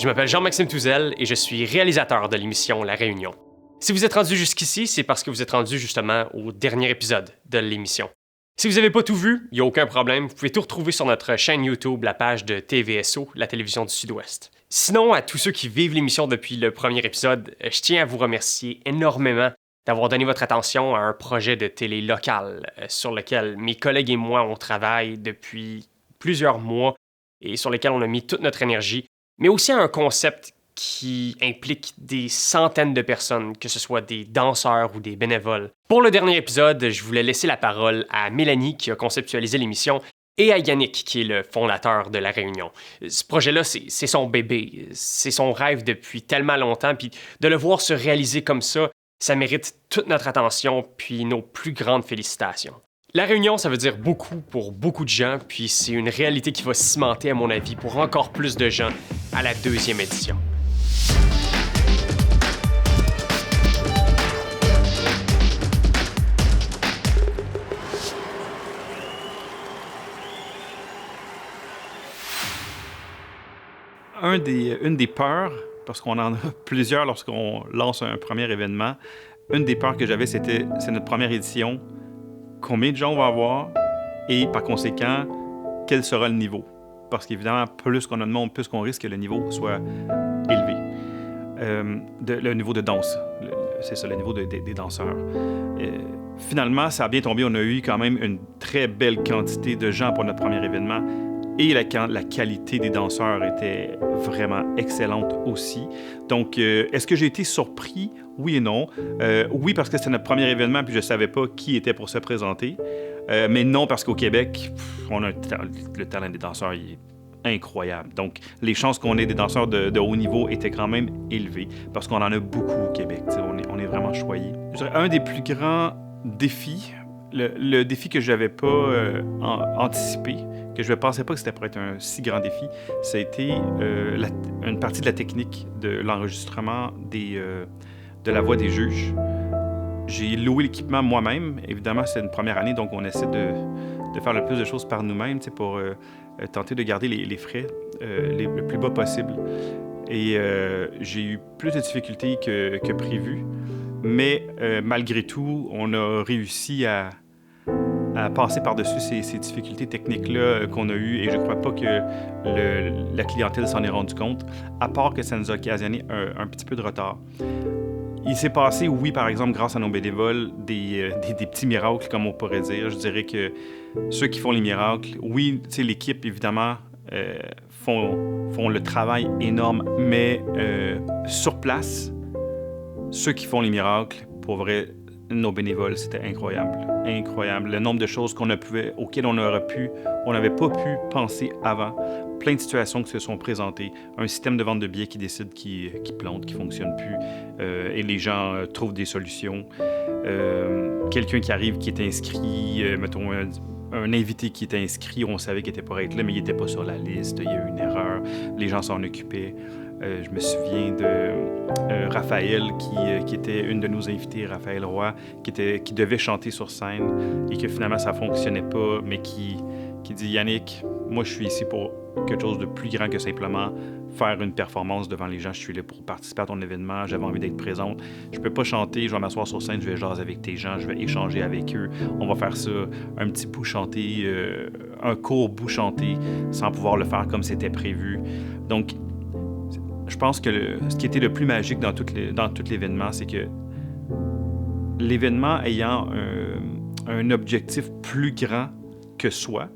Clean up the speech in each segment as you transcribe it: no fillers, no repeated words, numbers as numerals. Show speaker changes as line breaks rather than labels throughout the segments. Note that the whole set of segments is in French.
Je m'appelle Jean-Maxime Touzel et je suis réalisateur de l'émission La Réunion. Si vous êtes rendu jusqu'ici, c'est parce que vous êtes rendu justement au dernier épisode de l'émission. Si vous n'avez pas tout vu, il n'y a aucun problème, vous pouvez tout retrouver sur notre chaîne YouTube, la page de TVSO, la télévision du Sud-Ouest. Sinon, à tous ceux qui vivent l'émission depuis le premier épisode, je tiens à vous remercier énormément d'avoir donné votre attention à un projet de télé local sur lequel mes collègues et moi on travaille depuis plusieurs mois et sur lequel on a mis toute notre énergie, mais aussi à un concept qui implique des centaines de personnes, que ce soit des danseurs ou des bénévoles. Pour le dernier épisode, je voulais laisser la parole à Mélanie qui a conceptualisé l'émission et à Yannick qui est le fondateur de La Réunion. Ce projet-là, c'est son bébé, c'est son rêve depuis tellement longtemps, puis de le voir se réaliser comme ça mérite toute notre attention puis nos plus grandes félicitations. La Réunion, ça veut dire beaucoup pour beaucoup de gens, puis c'est une réalité qui va cimenter, à mon avis, pour encore plus de gens à la 2e édition.
Une des peurs, parce qu'on en a plusieurs lorsqu'on lance un premier événement, une des peurs que j'avais, c'est notre première édition. Combien de gens on va avoir et par conséquent, quel sera le niveau? Parce qu'évidemment, plus qu'on a de monde, plus qu'on risque que le niveau soit élevé. Le niveau de danse, c'est ça, le niveau des danseurs. Finalement, ça a bien tombé. On a eu quand même une très belle quantité de gens pour notre premier événement. Et la qualité des danseurs était vraiment excellente aussi. Donc, est-ce que j'ai été surpris? Oui et non. Oui, parce que c'était notre premier événement, puis je ne savais pas qui était pour se présenter. Mais non, parce qu'au Québec, on a le talent des danseurs il est incroyable. Donc, les chances qu'on ait des danseurs de haut niveau étaient quand même élevées, parce qu'on en a beaucoup au Québec. On est vraiment choyés. Je dirais, un des plus grands défis, le défi que je n'avais pas anticipé, que je ne pensais pas que c'était pour être un si grand défi, ça a été une partie de la technique de l'enregistrement de la voix des juges. J'ai loué l'équipement moi-même. Évidemment, c'est une première année, donc on essaie de faire le plus de choses par nous-mêmes pour tenter de garder les frais le plus bas possible. Et j'ai eu plus de difficultés que prévu, mais malgré tout, on a réussi à passer par-dessus ces difficultés techniques-là qu'on a eues, et je ne crois pas que la clientèle s'en est rendu compte, à part que ça nous a occasionné un petit peu de retard. Il s'est passé, oui, par exemple, grâce à nos bénévoles, des petits miracles, comme on pourrait dire. Je dirais que ceux qui font les miracles, oui, tu sais, l'équipe, évidemment, font le travail énorme, mais sur place, ceux qui font les miracles, pour vrai, nos bénévoles, c'était incroyable. Incroyable. Le nombre de choses auxquelles on n'avait pas pu penser avant. Plein de situations qui se sont présentées. Un système de vente de billets qui décide qui plante, qui ne fonctionne plus. Et les gens trouvent des solutions. Quelqu'un qui arrive, qui est inscrit, mettons un invité qui était inscrit, on savait qu'il était pour être là, mais il n'était pas sur la liste. Il y a eu une erreur. Les gens s'en occupaient. Je me souviens de Raphaël, qui était une de nos invités, Raphaël Roy, qui devait chanter sur scène et que finalement ça ne fonctionnait pas, mais qui dit « Yannick, moi je suis ici pour quelque chose de plus grand que simplement faire une performance devant les gens. Je suis là pour participer à ton événement, j'avais envie d'être présente. Je peux pas chanter, je vais m'asseoir sur scène, je vais jaser avec tes gens, je vais échanger avec eux. On va faire ça, un petit bout chanté, un court bout chanté, sans pouvoir le faire comme c'était prévu. » Donc, je pense que ce qui était le plus magique dans tout l'événement, c'est que l'événement ayant un objectif plus grand que soi,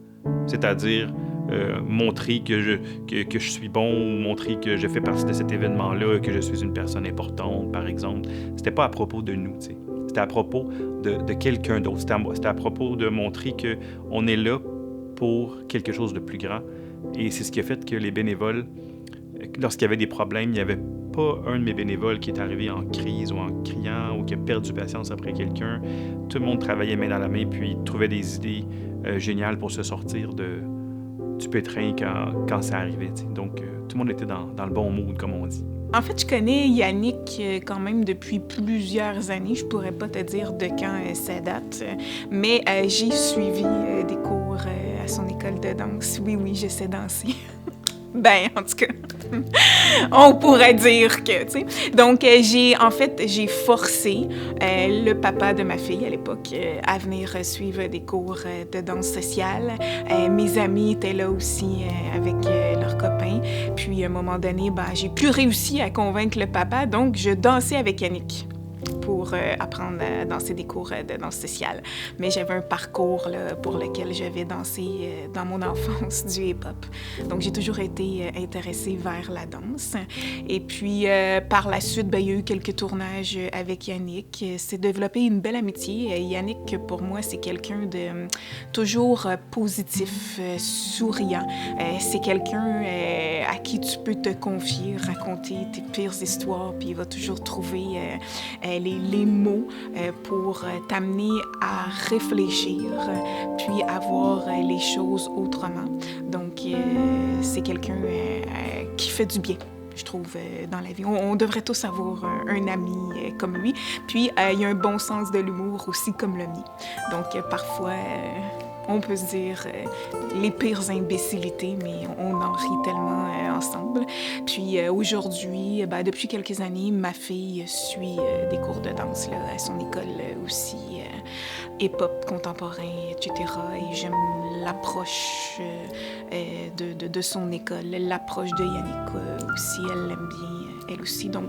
c'est-à-dire montrer que je suis bon, ou montrer que je fais partie de cet événement-là, que je suis une personne importante, par exemple. C'était pas à propos de nous, tu sais. C'était à propos de quelqu'un d'autre. C'était à propos de montrer qu'on est là pour quelque chose de plus grand. Et c'est ce qui a fait que les bénévoles, lorsqu'il y avait des problèmes, il n'y avait pas un de mes bénévoles qui est arrivé en crise ou en criant ou qui a perdu patience après quelqu'un. Tout le monde travaillait main dans la main puis trouvait des idées géniales pour se sortir du pétrin quand ça arrivait. T'sais. Donc, tout le monde était dans le bon mood, comme on dit.
En fait, je connais Yannick quand même depuis plusieurs années. Je pourrais pas te dire de quand ça date, mais j'ai suivi des cours à son école de danse. Oui, je sais danser. Ben, en tout cas, on pourrait dire que, tu sais. Donc, j'ai forcé le papa de ma fille à l'époque à venir suivre des cours de danse sociale. Mes amis étaient là aussi avec leurs copains. Puis, à un moment donné, j'ai plus réussi à convaincre le papa, donc je dansais avec Yannick pour apprendre à danser des cours de danse sociale. Mais j'avais un parcours là, pour lequel j'avais dansé dans mon enfance du hip-hop. Donc, j'ai toujours été intéressée vers la danse. Et puis, par la suite, il y a eu quelques tournages avec Yannick. C'est développé une belle amitié. Yannick, pour moi, c'est quelqu'un de toujours positif, souriant. C'est quelqu'un à qui tu peux te confier, raconter tes pires histoires, puis il va toujours trouver les mots pour t'amener à réfléchir, puis à voir les choses autrement. Donc, c'est quelqu'un qui fait du bien, je trouve, dans la vie. On devrait tous avoir un ami comme lui. Puis, il y a un bon sens de l'humour aussi comme le mien. Donc, parfois, on peut se dire les pires imbécilités, mais on en rit tellement ensemble. Puis aujourd'hui, depuis quelques années, ma fille suit des cours de danse là, à son école aussi, hip-hop contemporain, etc. Et j'aime l'approche de son école, l'approche de Yannick aussi, elle l'aime bien, elle aussi. Donc,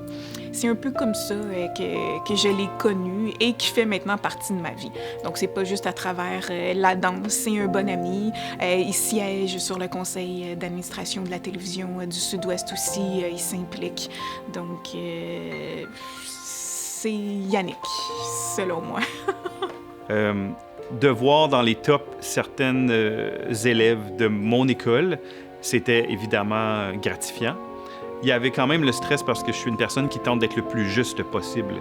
c'est un peu comme ça que je l'ai connue et qui fait maintenant partie de ma vie. Donc, c'est pas juste à travers la danse, c'est un bon ami. Il siège sur le conseil d'administration de la télévision du Sud-Ouest aussi, il s'implique. Donc, c'est Yannick, selon moi.
De voir dans les tops certaines élèves de mon école, c'était évidemment gratifiant. Il y avait quand même le stress parce que je suis une personne qui tente d'être le plus juste possible.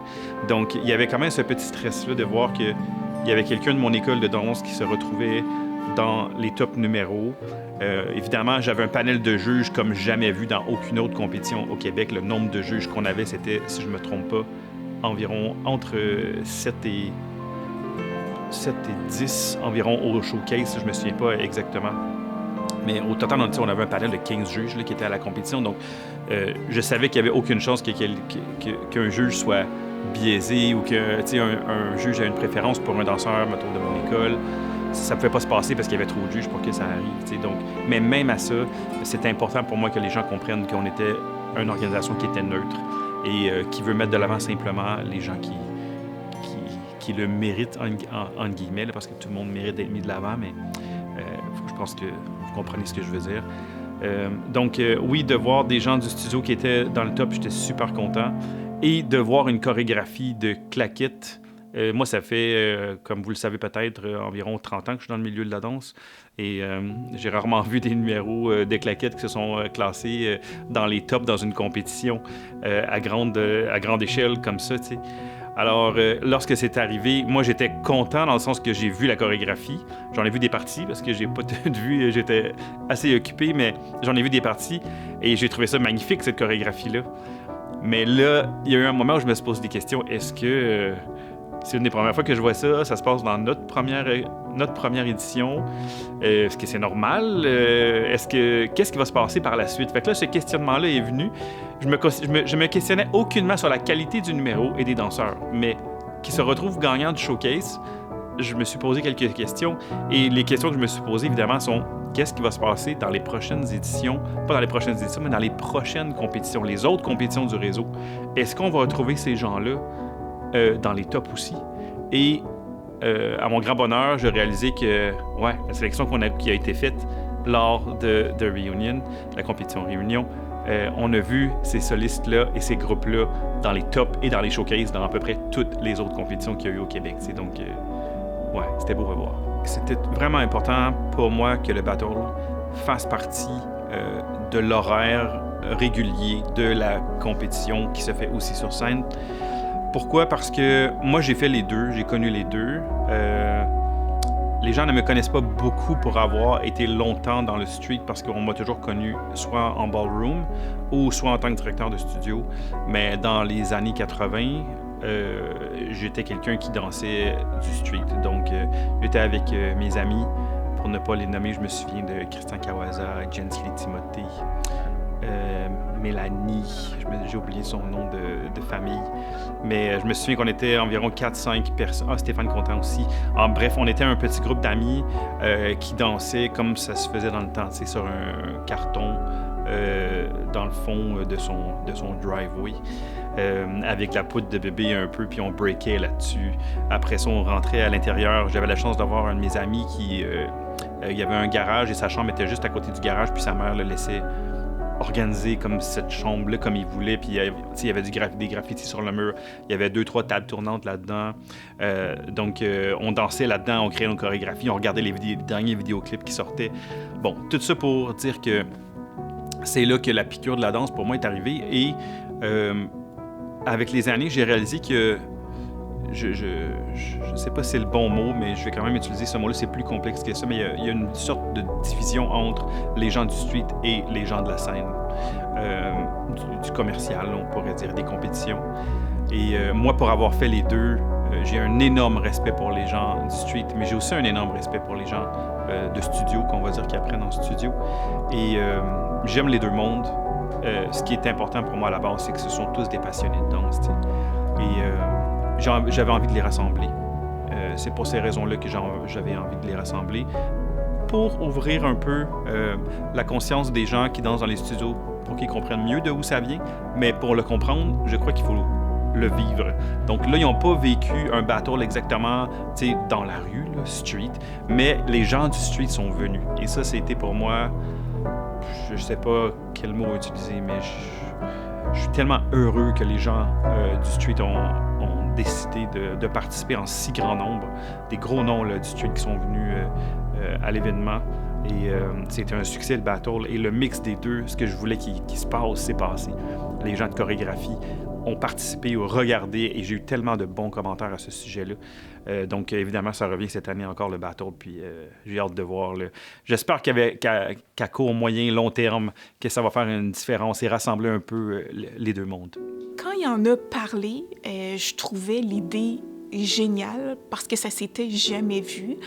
Donc, il y avait quand même ce petit stress-là de voir qu'il y avait quelqu'un de mon école de danse qui se retrouvait dans les top numéros. Évidemment, j'avais un panel de juges comme jamais vu dans aucune autre compétition au Québec. Le nombre de juges qu'on avait, c'était, si je ne me trompe pas, environ entre 7 et 10 environ au showcase, je ne me souviens pas exactement. Mais au total, on avait un panel de 15 juges là, qui étaient à la compétition. Donc, je savais qu'il n'y avait aucune chance qu'un juge soit biaisé ou qu'un juge ait une préférence pour un danseur, mettons, de mon école. Ça ne pouvait pas se passer parce qu'il y avait trop de juges pour que ça arrive. Donc, mais même à ça, c'était important pour moi que les gens comprennent qu'on était une organisation qui était neutre et qui veut mettre de l'avant simplement les gens qui le méritent, en guillemets, là, parce que tout le monde mérite d'être mis de l'avant, mais je pense que vous comprenez ce que je veux dire. Donc, oui, de voir des gens du studio qui étaient dans le top, j'étais super content. Et de voir une chorégraphie de claquettes Moi, ça fait, comme vous le savez peut-être, environ 30 ans que je suis dans le milieu de la danse. Et j'ai rarement vu des numéros de claquettes qui se sont classés dans les tops dans une compétition à grande échelle comme ça, tu sais. Alors, lorsque c'est arrivé, moi, j'étais content dans le sens que j'ai vu la chorégraphie. J'en ai vu des parties parce que j'ai pas tout vu, j'étais assez occupé, mais j'en ai vu des parties et j'ai trouvé ça magnifique, cette chorégraphie-là. Mais là, il y a eu un moment où je me suis posé des questions. Est-ce que c'est une des premières fois que je vois ça? Ça se passe dans notre première édition. Est-ce que c'est normal? Qu'est-ce qui va se passer par la suite? Fait que là, ce questionnement-là est venu. Je me questionnais aucunement sur la qualité du numéro et des danseurs, mais qui se retrouvent gagnants du showcase, je me suis posé quelques questions. Et les questions que je me suis posées, évidemment, sont qu'est-ce qui va se passer dans les prochaines éditions? Pas dans les prochaines éditions, mais dans les prochaines compétitions, les autres compétitions du réseau. Est-ce qu'on va retrouver ces gens-là dans les tops aussi? Et à mon grand bonheur, j'ai réalisé que la sélection qui a été faite lors de Reunion, la compétition Réunion, on a vu ces solistes-là et ces groupes-là dans les tops et dans les showcases dans à peu près toutes les autres compétitions qu'il y a eu au Québec. T'sais. Donc, c'était beau à voir. C'était vraiment important pour moi que le battle fasse partie de l'horaire régulier de la compétition qui se fait aussi sur scène. Pourquoi? Parce que moi, j'ai fait les deux, j'ai connu les deux. Les gens ne me connaissent pas beaucoup pour avoir été longtemps dans le street parce qu'on m'a toujours connu soit en ballroom ou soit en tant que directeur de studio. Mais dans les années 80, j'étais quelqu'un qui dansait du street. Donc, j'étais avec mes amis. Pour ne pas les nommer, je me souviens de Christian Kawaza, Jensley Timothée, Mélanie, j'ai oublié son nom de famille, mais je me souviens qu'on était environ 4-5 personnes. Ah, Stéphane Contant aussi. Bref, on était un petit groupe d'amis qui dansaient comme ça se faisait dans le temps, tu sais, sur un carton dans le fond de son driveway. Avec la poudre de bébé un peu, puis on breakait là-dessus. Après ça, on rentrait à l'intérieur. J'avais la chance d'avoir un de mes amis qui... il y avait un garage et sa chambre était juste à côté du garage, puis sa mère le laissait organiser comme cette chambre-là comme il voulait. Puis il y avait des graffitis sur le mur. Il y avait 2-3 tables tournantes là-dedans. Donc, on dansait là-dedans, on créait nos chorégraphies, on regardait les derniers vidéoclips qui sortaient. Bon, tout ça pour dire que c'est là que la piqûre de la danse, pour moi, est arrivée. Et avec les années, j'ai réalisé que je sais pas si c'est le bon mot, mais je vais quand même utiliser ce mot-là, c'est plus complexe que ça, mais il y a une sorte de division entre les gens du street et les gens de la scène, du commercial, on pourrait dire, des compétitions. Et moi, pour avoir fait les deux, j'ai un énorme respect pour les gens du street, mais j'ai aussi un énorme respect pour les gens de studio, qu'on va dire, qui apprennent en studio. Et j'aime les deux mondes. Ce qui est important pour moi à la base, c'est que ce sont tous des passionnés de danse, t'sais. Et j'avais envie de les rassembler. C'est pour ces raisons-là que j'avais envie de les rassembler, pour ouvrir un peu la conscience des gens qui dansent dans les studios, pour qu'ils comprennent mieux de où ça vient. Mais pour le comprendre, je crois qu'il faut le vivre. Donc là, ils n'ont pas vécu un battle exactement dans la rue, là, street, mais les gens du street sont venus. Et ça, c'était pour moi, je ne sais pas quel mot utiliser, mais je suis tellement heureux que les gens du street ont décidé de participer en si grand nombre. Des gros noms là, du street qui sont venus à l'événement. Et c'était un succès, le battle. Et le mix des deux, ce que je voulais qu'il se passe, s'est passé. Les gens de chorégraphie ont participé ou regardé, et j'ai eu tellement de bons commentaires à ce sujet-là. Donc, évidemment, ça revient cette année encore, le battle, puis j'ai hâte de voir. J'espère qu'à court, moyen, long terme, que ça va faire une différence et rassembler un peu les deux mondes.
Quand il en a parlé, je trouvais l'idée géniale parce que ça s'était jamais vu.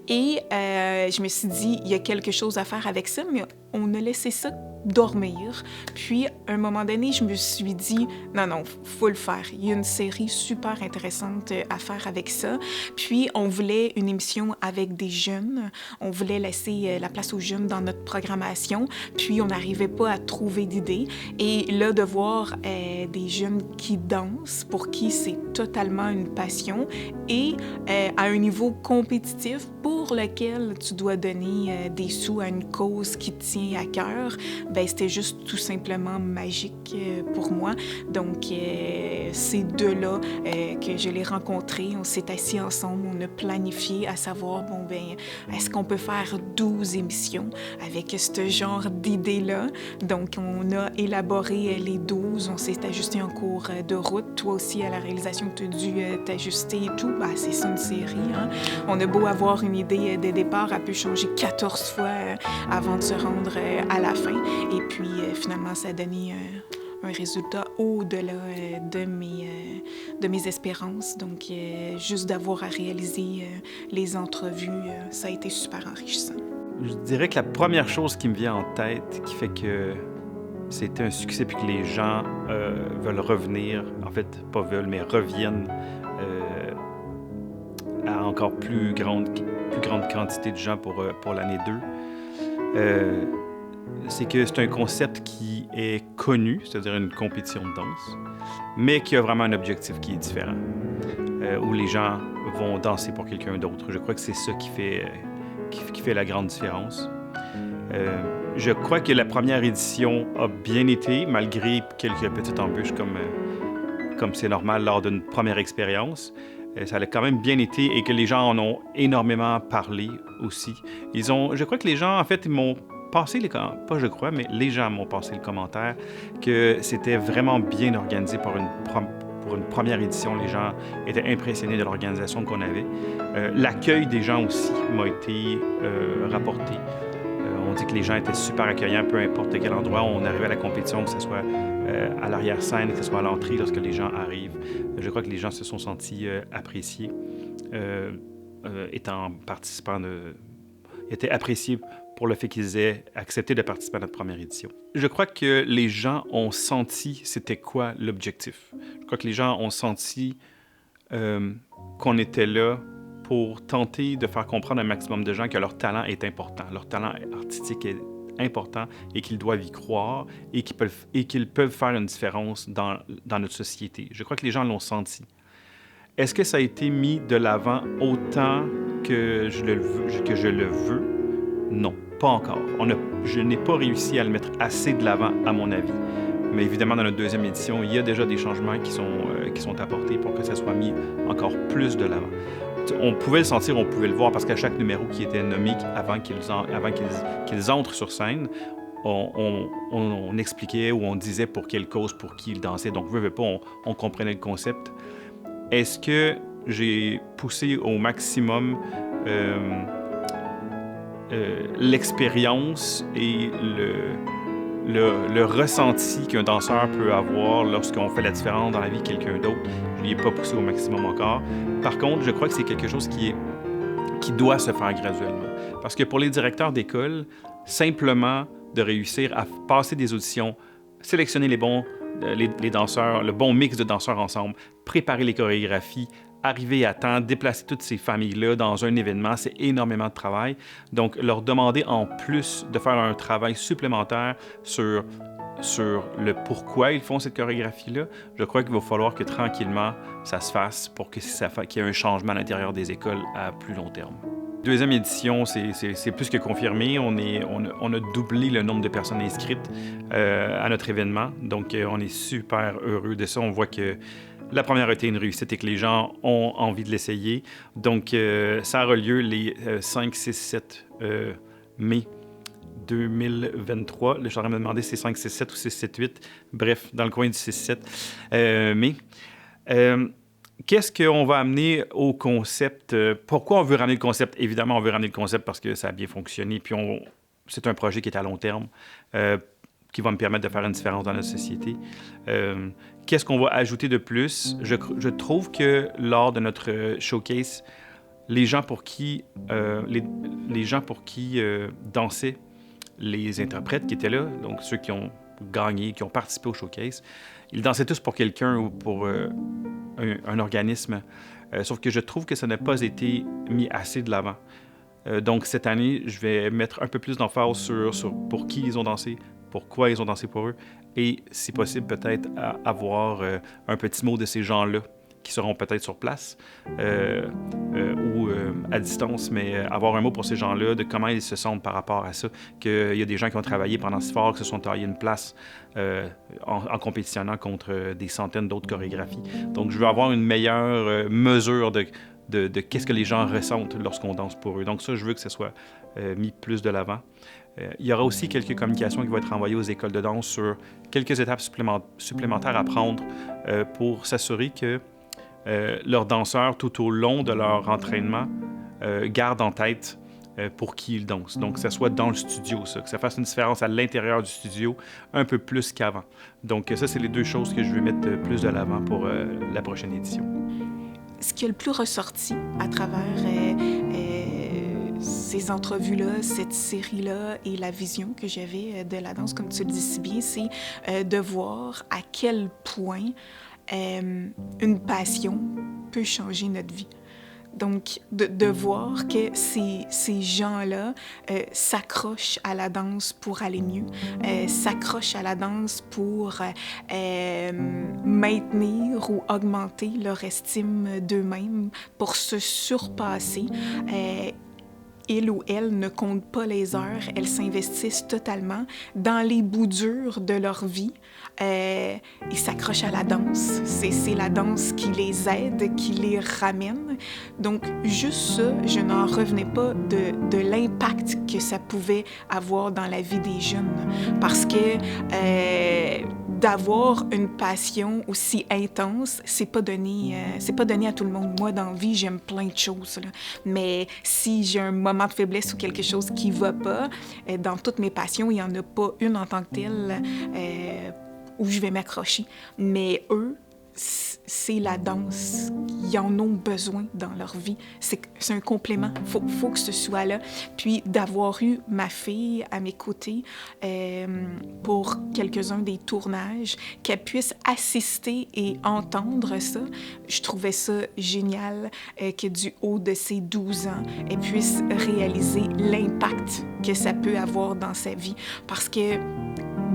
Et je me suis dit, il y a quelque chose à faire avec ça, mais on a laissé ça dormir. Puis, à un moment donné, je me suis dit, non, faut le faire. Il y a une série super intéressante à faire avec ça. Puis, on voulait une émission avec des jeunes. On voulait laisser la place aux jeunes dans notre programmation. Puis, on n'arrivait pas à trouver d'idées. Et là, de voir des jeunes qui dansent, pour qui c'est totalement une passion, et à un niveau compétitif pour lequel tu dois donner des sous à une cause qui te tient à cœur, ben c'était juste tout simplement magique pour moi. Donc, ces deux-là que je l'ai rencontrés, on s'est assis ensemble, on a planifié à savoir, est-ce qu'on peut faire 12 émissions avec ce genre d'idées-là? Donc, on a élaboré les 12, on s'est ajusté en cours de route. Toi aussi, à la réalisation, tu as dû t'ajuster et tout. C'est ça une série, hein? On a beau avoir une idée de départ, elle peut changer 14 fois avant de se rendre à la fin. Et puis, finalement, ça a donné un résultat au-delà de mes espérances. Donc, juste d'avoir à réaliser les entrevues, ça a été super enrichissant.
Je dirais que la première chose qui me vient en tête, qui fait que c'était un succès puis que les gens veulent revenir, en fait, pas veulent, mais reviennent à encore plus grande quantité de gens pour l'année 2, c'est que c'est un concept qui est connu, c'est-à-dire une compétition de danse, mais qui a vraiment un objectif qui est différent, où les gens vont danser pour quelqu'un d'autre. Je crois que c'est ça qui fait la grande différence. Je crois que la première édition a bien été, malgré quelques petites embûches comme c'est normal lors d'une première expérience. Ça a quand même bien été et que les gens en ont énormément parlé aussi. Je crois que les gens, en fait, ils m'ont passé les gens m'ont passé le commentaire que c'était vraiment bien organisé pour une première édition. Les gens étaient impressionnés de l'organisation qu'on avait. L'accueil des gens aussi m'a été rapporté. On dit que les gens étaient super accueillants, peu importe quel endroit on arrivait à la compétition, que ce soit à l'arrière-scène, que ce soit à l'entrée lorsque les gens arrivent. Je crois que les gens se sont sentis appréciés, étant participants étaient appréciés pour le fait qu'ils aient accepté de participer à notre première édition. Je crois que les gens ont senti c'était quoi l'objectif. Je crois que les gens ont senti qu'on était là pour tenter de faire comprendre à un maximum de gens que leur talent est important, leur talent artistique est important et qu'ils doivent y croire et qu'ils peuvent faire une différence dans notre société. Je crois que les gens l'ont senti. Est-ce que ça a été mis de l'avant autant que je le veux? Non, pas encore. Je n'ai pas réussi à le mettre assez de l'avant, à mon avis. Mais évidemment, dans notre deuxième édition, il y a déjà des changements qui sont apportés pour que ça soit mis encore plus de l'avant. On pouvait le sentir, on pouvait le voir, parce qu'à chaque numéro qui était nommé, avant qu'ils entrent sur scène, on expliquait ou on disait pour quelle cause, pour qui ils dansaient. Donc, veut pas, on comprenait le concept. Est-ce que j'ai poussé au maximum l'expérience et le ressenti qu'un danseur peut avoir lorsqu'on fait la différence dans la vie de quelqu'un d'autre? Je ne l'ai pas poussé au maximum encore. Par contre, je crois que c'est quelque chose qui doit se faire graduellement. Parce que pour les directeurs d'école, simplement de réussir à passer des auditions, sélectionner les danseurs, le bon mix de danseurs ensemble, préparer les chorégraphies, arriver à temps, déplacer toutes ces familles-là dans un événement, c'est énormément de travail. Donc, leur demander en plus de faire un travail supplémentaire sur le pourquoi ils font cette chorégraphie-là, je crois qu'il va falloir que tranquillement, ça se fasse pour qu'il y ait un changement à l'intérieur des écoles à plus long terme. Deuxième édition, c'est plus que confirmé. On a doublé le nombre de personnes inscrites à notre événement. Donc, on est super heureux de ça. On voit que la première a été une réussite et que les gens ont envie de l'essayer. Donc, ça aura lieu les 5, 6, 7 mai 2023. Je suis en train de me demander si c'est 5, 6, 7 ou 6, 7, 8. Bref, dans le coin du 6, 7 mai. Qu'est-ce qu'on va amener au concept? Pourquoi on veut ramener le concept? Évidemment, on veut ramener le concept parce que ça a bien fonctionné. Puis, c'est un projet qui est à long terme, qui va me permettre de faire une différence dans notre société. Qu'est-ce qu'on va ajouter de plus? Je trouve que lors de notre showcase, les gens pour qui dansaient, les interprètes qui étaient là, donc ceux qui ont gagné, qui ont participé au showcase, ils dansaient tous pour quelqu'un ou pour un organisme. Sauf que je trouve que ça n'a pas été mis assez de l'avant. Donc, cette année, je vais mettre un peu plus d'emphase sur pour qui ils ont dansé, pourquoi ils ont dansé pour eux, et si possible, peut-être avoir un petit mot de ces gens-là qui seront peut-être sur place ou à distance, mais avoir un mot pour ces gens-là, de comment ils se sentent par rapport à ça, qu'il y a des gens qui ont travaillé pendant ce fort, qui se sont taillés une place en compétitionnant contre des centaines d'autres chorégraphies. Donc, je veux avoir une meilleure mesure de qu'est-ce que les gens ressentent lorsqu'on danse pour eux. Donc ça, je veux que ce soit mis plus de l'avant. Il y aura aussi quelques communications qui vont être envoyées aux écoles de danse sur quelques étapes supplémentaires à prendre pour s'assurer que leurs danseurs, tout au long de leur entraînement, gardent en tête pour qui ils dansent. Donc, que ça soit dans le studio, que ça fasse une différence à l'intérieur du studio un peu plus qu'avant. Donc, ça, c'est les deux choses que je vais mettre plus de l'avant pour la prochaine édition.
Ce qui est le plus ressorti à travers ces entrevues-là, cette série-là et la vision que j'avais de la danse, comme tu le dis si bien, c'est de voir à quel point une passion peut changer notre vie. Donc, de voir que ces gens-là s'accrochent à la danse pour aller mieux, s'accrochent à la danse pour maintenir ou augmenter leur estime d'eux-mêmes, pour se surpasser. Ils ou elles ne comptent pas les heures, elles s'investissent totalement dans les bouts durs de leur vie. Ils s'accrochent à la danse. C'est la danse qui les aide, qui les ramène. Donc, juste ça, je n'en revenais pas de l'impact que ça pouvait avoir dans la vie des jeunes. Parce que d'avoir une passion aussi intense, c'est pas donné à tout le monde. Moi, dans la vie, j'aime plein de choses, là. Mais si j'ai un moment de faiblesse ou quelque chose qui va pas, dans toutes mes passions, il y en a pas une en tant que telle où je vais m'accrocher. Mais eux, c'est la danse. Ils en ont besoin dans leur vie. C'est un complément. Faut que ce soit là. Puis d'avoir eu ma fille à mes côtés pour quelques-uns des tournages, qu'elle puisse assister et entendre ça, je trouvais ça génial que du haut de ses 12 ans, elle puisse réaliser l'impact que ça peut avoir dans sa vie. Parce que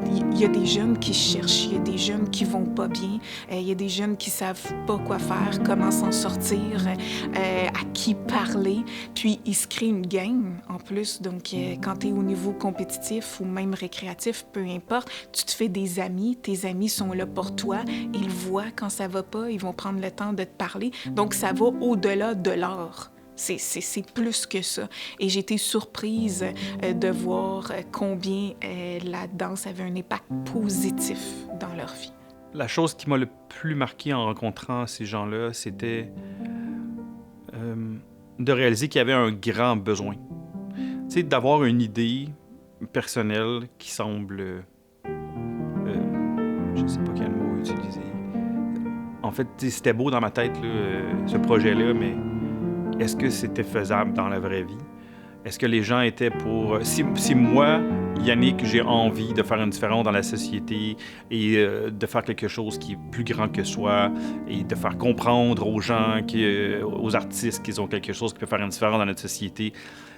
il y a des jeunes qui cherchent, il y a des jeunes qui vont pas bien, il y a des jeunes qui savent pas quoi faire, comment s'en sortir, à qui parler. Puis, ils se créent une gang en plus. Donc, quand tu es au niveau compétitif ou même récréatif, peu importe, tu te fais des amis. Tes amis sont là pour toi. Ils voient quand ça va pas, ils vont prendre le temps de te parler. Donc, ça va au-delà de l'art. C'est plus que ça. Et j'ai été surprise de voir combien la danse avait un impact positif dans leur vie.
La chose qui m'a le plus marqué en rencontrant ces gens-là, c'était de réaliser qu'il y avait un grand besoin. Tu sais, d'avoir une idée personnelle qui semble... je ne sais pas quel mot utiliser. En fait, c'était beau dans ma tête, là, ce projet-là, mais... Est-ce que c'était faisable dans la vraie vie? Est-ce que les gens étaient pour... Si moi, Yannick, j'ai envie de faire une différence dans la société et de faire quelque chose qui est plus grand que soi et de faire comprendre aux gens, aux artistes qu'ils ont quelque chose qui peut faire une différence dans notre société,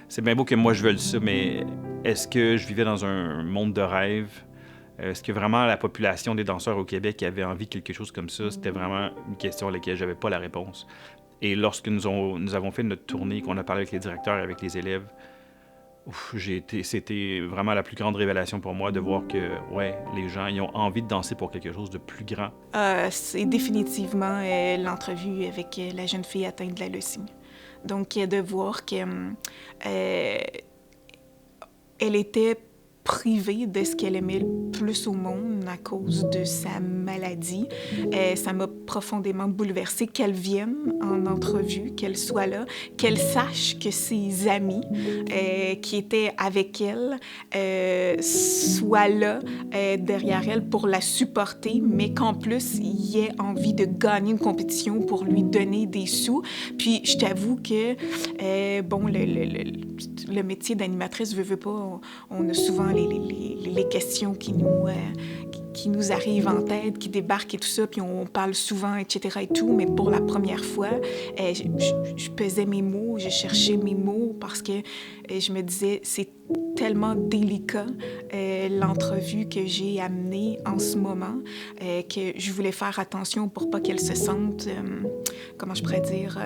c'est bien beau que moi je veuille ça, mais est-ce que je vivais dans un monde de rêve? Est-ce que vraiment la population des danseurs au Québec avait envie de quelque chose comme ça? C'était vraiment une question à laquelle je n'avais pas la réponse. Et lorsque nous avons fait notre tournée, qu'on a parlé avec les directeurs et avec les élèves, c'était vraiment la plus grande révélation pour moi de voir que, ouais, les gens, ils ont envie de danser pour quelque chose de plus grand.
C'est définitivement l'entrevue avec la jeune fille atteinte de la leucémie. Donc, de voir qu'elle était privée de ce qu'elle aimait le plus au monde à cause de sa maladie. Ça m'a profondément bouleversée qu'elle vienne en entrevue, qu'elle soit là, qu'elle sache que ses amis qui étaient avec elle soient là derrière elle pour la supporter, mais qu'en plus, il ait envie de gagner une compétition pour lui donner des sous. Puis, je t'avoue que, le métier d'animatrice, veut pas, on a souvent les questions qui qui nous arrivent en tête, qui débarquent et tout ça, puis on parle souvent, etc. et tout, mais pour la première fois, je pesais mes mots, je cherchais mes mots parce que je me disais, c'est tellement délicat, l'entrevue que j'ai amenée en ce moment, que je voulais faire attention pour pas qu'elle se sente, comment je pourrais dire...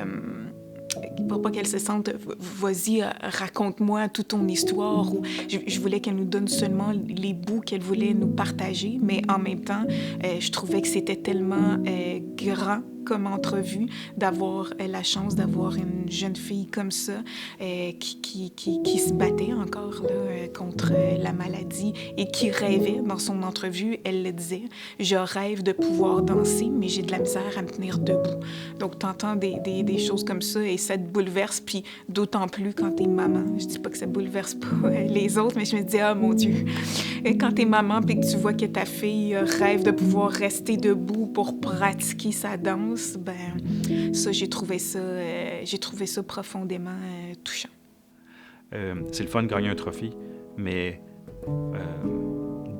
pour pas qu'elle se sente « vas-y, raconte-moi toute ton histoire » ou je voulais qu'elle nous donne seulement les bouts qu'elle voulait nous partager, mais en même temps, je trouvais que c'était tellement grand comme entrevue d'avoir la chance d'avoir une jeune fille comme ça qui se battait encore là, contre la maladie et qui rêvait dans son entrevue, elle le disait, « Je rêve de pouvoir danser, mais j'ai de la misère à me tenir debout. » Donc, t'entends des choses comme ça et ça te bouleverse, puis d'autant plus quand t'es maman. Je dis pas que ça bouleverse pas les autres, mais je me dis « Ah, mon Dieu! » Quand t'es maman puis que tu vois que ta fille rêve de pouvoir rester debout pour pratiquer sa danse, ben ça, j'ai trouvé ça profondément touchant.
C'est le fun de gagner un trophée, mais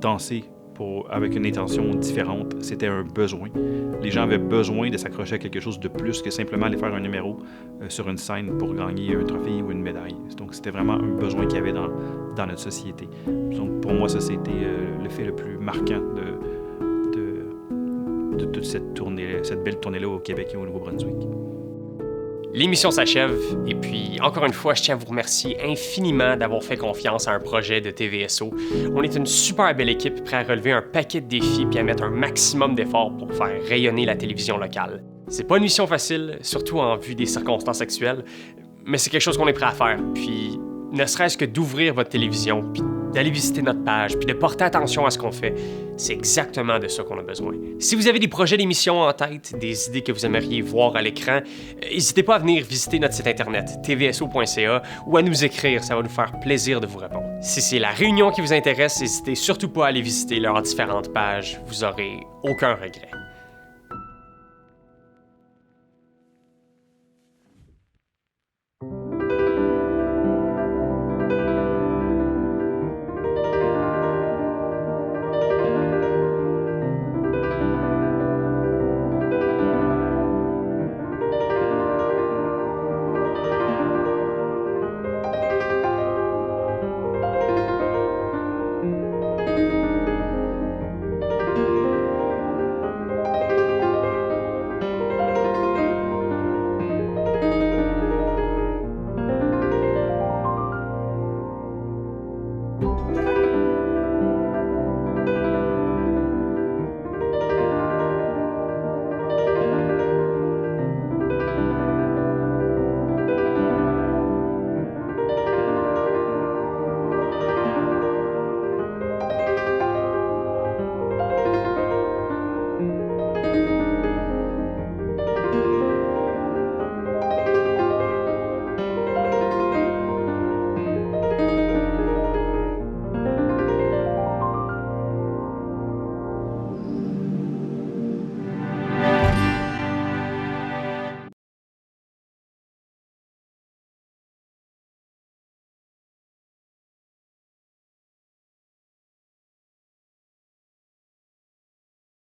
danser avec une intention différente, c'était un besoin. Les gens avaient besoin de s'accrocher à quelque chose de plus que simplement aller faire un numéro sur une scène pour gagner un trophée ou une médaille. Donc, c'était vraiment un besoin qu'il y avait dans notre société. Donc, pour moi, ça, c'était le fait le plus marquant de toute cette belle tournée-là au Québec et au Nouveau-Brunswick.
L'émission s'achève, et puis, encore une fois, je tiens à vous remercier infiniment d'avoir fait confiance à un projet de TVSO. On est une super belle équipe prête à relever un paquet de défis puis à mettre un maximum d'efforts pour faire rayonner la télévision locale. C'est pas une mission facile, surtout en vue des circonstances actuelles, mais c'est quelque chose qu'on est prêt à faire, puis ne serait-ce que d'ouvrir votre télévision, puis d'aller visiter notre page, puis de porter attention à ce qu'on fait, c'est exactement de ça qu'on a besoin. Si vous avez des projets d'émissions en tête, des idées que vous aimeriez voir à l'écran, n'hésitez pas à venir visiter notre site internet tvso.ca ou à nous écrire, ça va nous faire plaisir de vous répondre. Si c'est la Réunion qui vous intéresse, n'hésitez surtout pas à aller visiter leurs différentes pages, vous aurez aucun regret.